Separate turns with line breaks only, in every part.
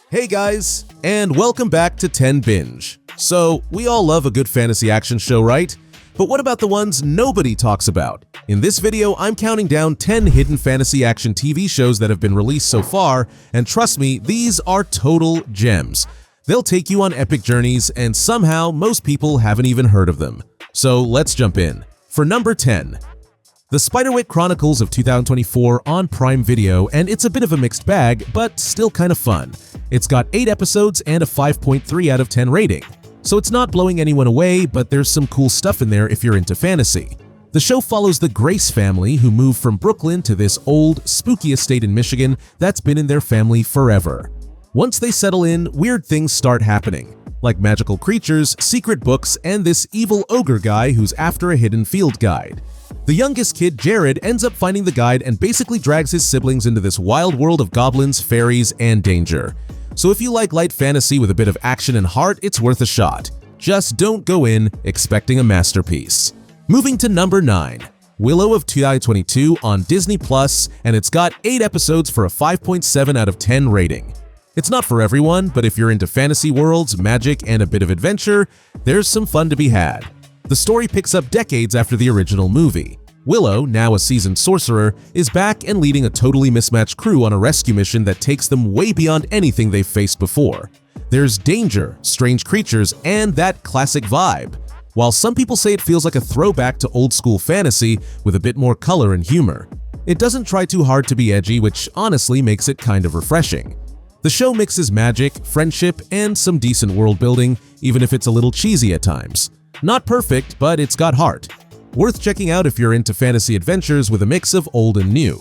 Hey guys, and welcome back to 10 Binge. So, we all love a good fantasy action show, right? But what about the ones nobody talks about? In this video, I'm counting down 10 hidden fantasy action TV shows that have been released so far, and trust me, these are total gems. They'll take you on epic journeys, and somehow most people haven't even heard of them. So let's jump in. For number 10. The Spiderwick Chronicles of 2024 on Prime Video, and it's a bit of a mixed bag, but still kind of fun. It's got 8 episodes and a 5.3 out of 10 rating. So it's not blowing anyone away, but there's some cool stuff in there if you're into fantasy. The show follows the Grace family who moved from Brooklyn to this old, spooky estate in Michigan that's been in their family forever. Once they settle in, weird things start happening, like magical creatures, secret books, and this evil ogre guy who's after a hidden field guide. The youngest kid, Jared, ends up finding the guide and basically drags his siblings into this wild world of goblins, fairies, and danger. So if you like light fantasy with a bit of action and heart, it's worth a shot. Just don't go in expecting a masterpiece. Moving to number 9. Willow of 2022 on Disney+, and it's got 8 episodes for a 5.7 out of 10 rating. It's not for everyone, but if you're into fantasy worlds, magic, and a bit of adventure, there's some fun to be had. The story picks up decades after the original movie. Willow, now a seasoned sorcerer, is back and leading a totally mismatched crew on a rescue mission that takes them way beyond anything they've faced before. There's danger, strange creatures, and that classic vibe. While some people say it feels like a throwback to old-school fantasy with a bit more color and humor. It doesn't try too hard to be edgy, which honestly makes it kind of refreshing. The show mixes magic, friendship, and some decent world building, even if it's a little cheesy at times. Not perfect, but it's got heart. Worth checking out if you're into fantasy adventures with a mix of old and new.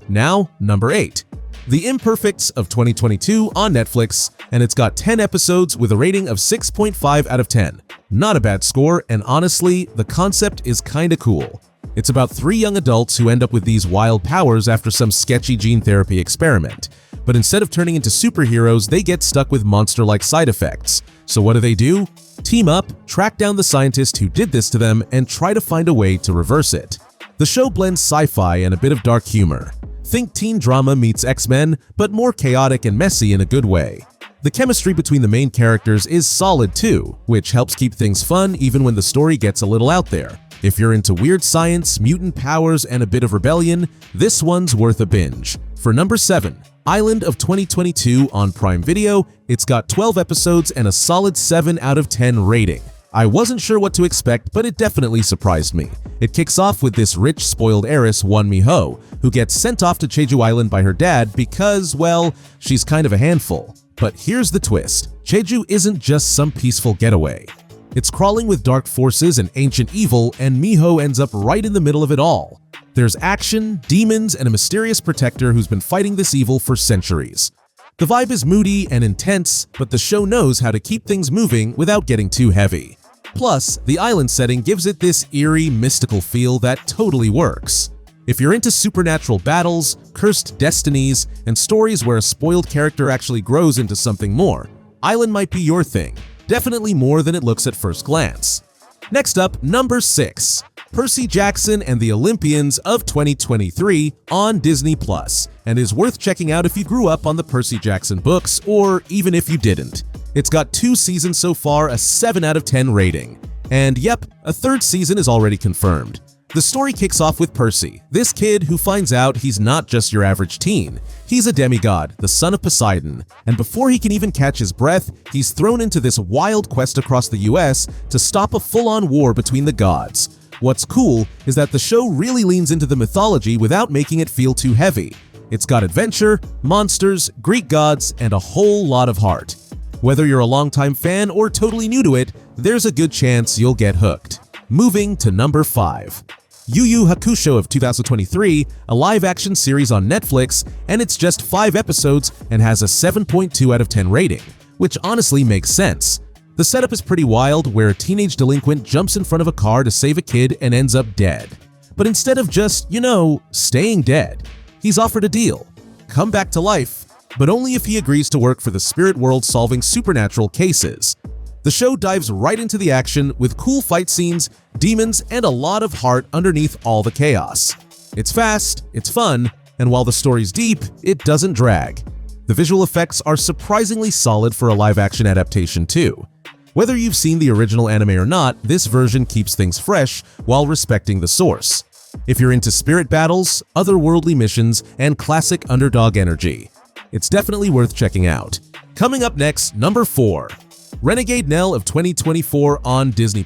Now, number 8. The Imperfects of 2022 on Netflix, and it's got 10 episodes with a rating of 6.5 out of 10. Not a bad score, and honestly, the concept is kinda cool. It's about 3 young adults who end up with these wild powers after some sketchy gene therapy experiment. But instead of turning into superheroes, they get stuck with monster-like side effects. So what do? Team up, track down the scientist who did this to them, and try to find a way to reverse it. The show blends sci-fi and a bit of dark humor. Think teen drama meets X-Men, but more chaotic and messy in a good way. The chemistry between the main characters is solid too, which helps keep things fun even when the story gets a little out there. If you're into weird science, mutant powers, and a bit of rebellion, this one's worth a binge. For number 7. Island of 2022 on Prime Video, it's got 12 episodes and a solid 7 out of 10 rating. I wasn't sure what to expect, but it definitely surprised me. It kicks off with this rich, spoiled heiress, Won-Mi-ho, who gets sent off to Jeju Island by her dad because, well, she's kind of a handful. But here's the twist. Jeju isn't just some peaceful getaway. It's crawling with dark forces and ancient evil, and Miho ends up right in the middle of it all. There's action, demons, and a mysterious protector who's been fighting this evil for centuries. The vibe is moody and intense, but the show knows how to keep things moving without getting too heavy. Plus, the island setting gives it this eerie, mystical feel that totally works. If you're into supernatural battles, cursed destinies, and stories where a spoiled character actually grows into something more, Island might be your thing. Definitely more than it looks at first glance. Next up, number 6. Percy Jackson and the Olympians of 2023 on Disney+, and is worth checking out if you grew up on the Percy Jackson books, or even if you didn't. It's got 2 seasons so far, a 7 out of 10 rating. And yep, a 3rd season is already confirmed. The story kicks off with Percy, this kid who finds out he's not just your average teen. He's a demigod, the son of Poseidon, and before he can even catch his breath, he's thrown into this wild quest across the US to stop a full-on war between the gods. What's cool is that the show really leans into the mythology without making it feel too heavy. It's got adventure, monsters, Greek gods, and a whole lot of heart. Whether you're a longtime fan or totally new to it, there's a good chance you'll get hooked. Moving to number 5. Yu Hakusho of 2023, a live-action series on Netflix, and it's just 5 episodes and has a 7.2 out of 10 rating, which honestly makes sense. The setup is pretty wild, where a teenage delinquent jumps in front of a car to save a kid and ends up dead. But instead of just, staying dead, he's offered a deal. Come back to life, but only if he agrees to work for the spirit world solving supernatural cases. The show dives right into the action with cool fight scenes, demons, and a lot of heart underneath all the chaos. It's fast, it's fun, and while the story's deep, it doesn't drag. The visual effects are surprisingly solid for a live-action adaptation too. Whether you've seen the original anime or not, this version keeps things fresh while respecting the source. If you're into spirit battles, otherworldly missions, and classic underdog energy, it's definitely worth checking out. Coming up next, number 4. Renegade Nell of 2024 on Disney+,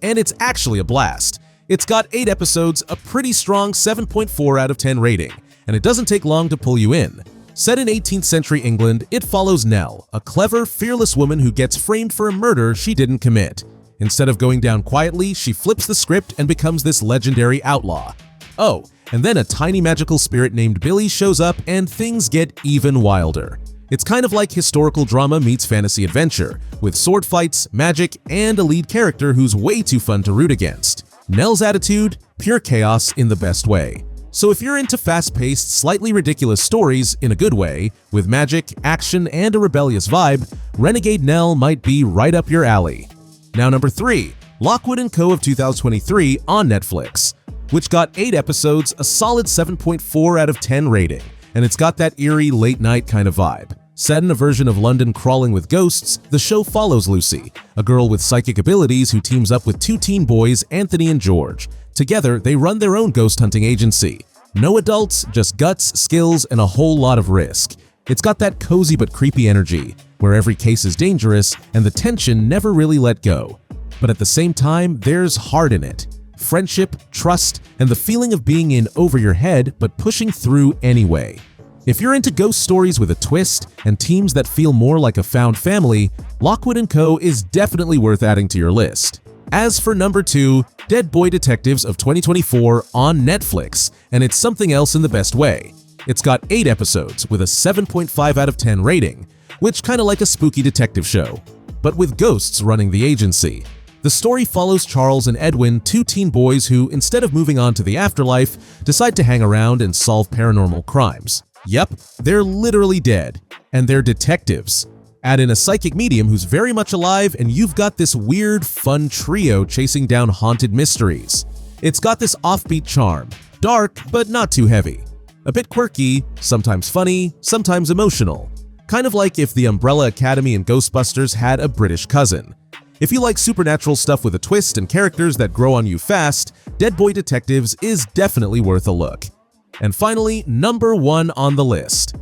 and it's actually a blast. It's got 8 episodes, a pretty strong 7.4 out of 10 rating, and it doesn't take long to pull you in. Set in 18th century England, it follows Nell, a clever, fearless woman who gets framed for a murder she didn't commit. Instead of going down quietly, she flips the script and becomes this legendary outlaw. Oh, and then a tiny magical spirit named Billy shows up and things get even wilder. It's kind of like historical drama meets fantasy adventure, with sword fights, magic, and a lead character who's way too fun to root against. Nell's attitude? Pure chaos in the best way. So if you're into fast-paced, slightly ridiculous stories in a good way, with magic, action, and a rebellious vibe, Renegade Nell might be right up your alley. Now number 3, Lockwood Co of 2023 on Netflix, which got 8 episodes, a solid 7.4 out of 10 rating, and it's got that eerie late-night kind of vibe. Set in a version of London crawling with ghosts, the show follows Lucy, a girl with psychic abilities who teams up with 2 teen boys, Anthony and George. Together, they run their own ghost hunting agency. No adults, just guts, skills, and a whole lot of risk. It's got that cozy but creepy energy, where every case is dangerous and the tension never really let go. But at the same time, there's heart in it. Friendship, trust, and the feeling of being in over your head but pushing through anyway. If you're into ghost stories with a twist and teams that feel more like a found family, Lockwood Co is definitely worth adding to your list. As for number 2, Dead Boy Detectives of 2024 on Netflix, and it's something else in the best way. It's got 8 episodes with a 7.5 out of 10 rating, which kinda like a spooky detective show, but with ghosts running the agency. The story follows Charles and Edwin, 2 teen boys who, instead of moving on to the afterlife, decide to hang around and solve paranormal crimes. Yep, they're literally dead, and they're detectives. Add in a psychic medium who's very much alive, and you've got this weird, fun trio chasing down haunted mysteries. It's got this offbeat charm, dark but not too heavy. A bit quirky, sometimes funny, sometimes emotional. Kind of like if the Umbrella Academy and Ghostbusters had a British cousin. If you like supernatural stuff with a twist and characters that grow on you fast, Dead Boy Detectives is definitely worth a look. And finally, number 1 on the list.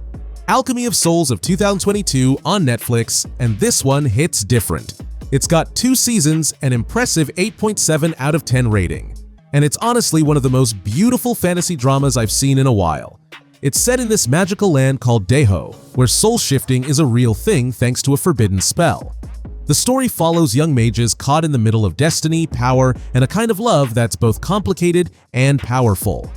Alchemy of Souls of 2022 on Netflix, and this one hits different. It's got 2 seasons, an impressive 8.7 out of 10 rating. And it's honestly one of the most beautiful fantasy dramas I've seen in a while. It's set in this magical land called Deho, where soul shifting is a real thing thanks to a forbidden spell. The story follows young mages caught in the middle of destiny, power, and a kind of love that's both complicated and powerful.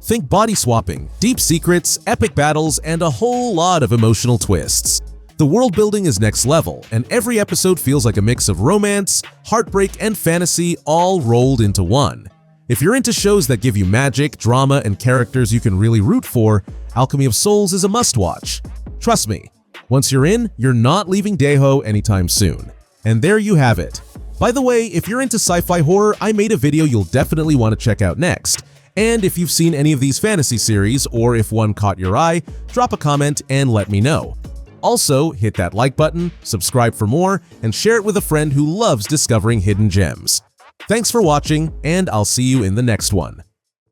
Think body swapping, deep secrets, epic battles, and a whole lot of emotional twists. The world building is next level, and every episode feels like a mix of romance, heartbreak, and fantasy all rolled into one. If you're into shows that give you magic, drama, and characters you can really root for, Alchemy of Souls is a must-watch. Trust me, once you're in, you're not leaving Deho anytime soon. And there you have it. By the way, if you're into sci-fi horror, I made a video you'll definitely want to check out next. And if you've seen any of these fantasy series, or if one caught your eye, drop a comment and let me know. Also, hit that like button, subscribe for more, and share it with a friend who loves discovering hidden gems. Thanks for watching, and I'll see you in the next one.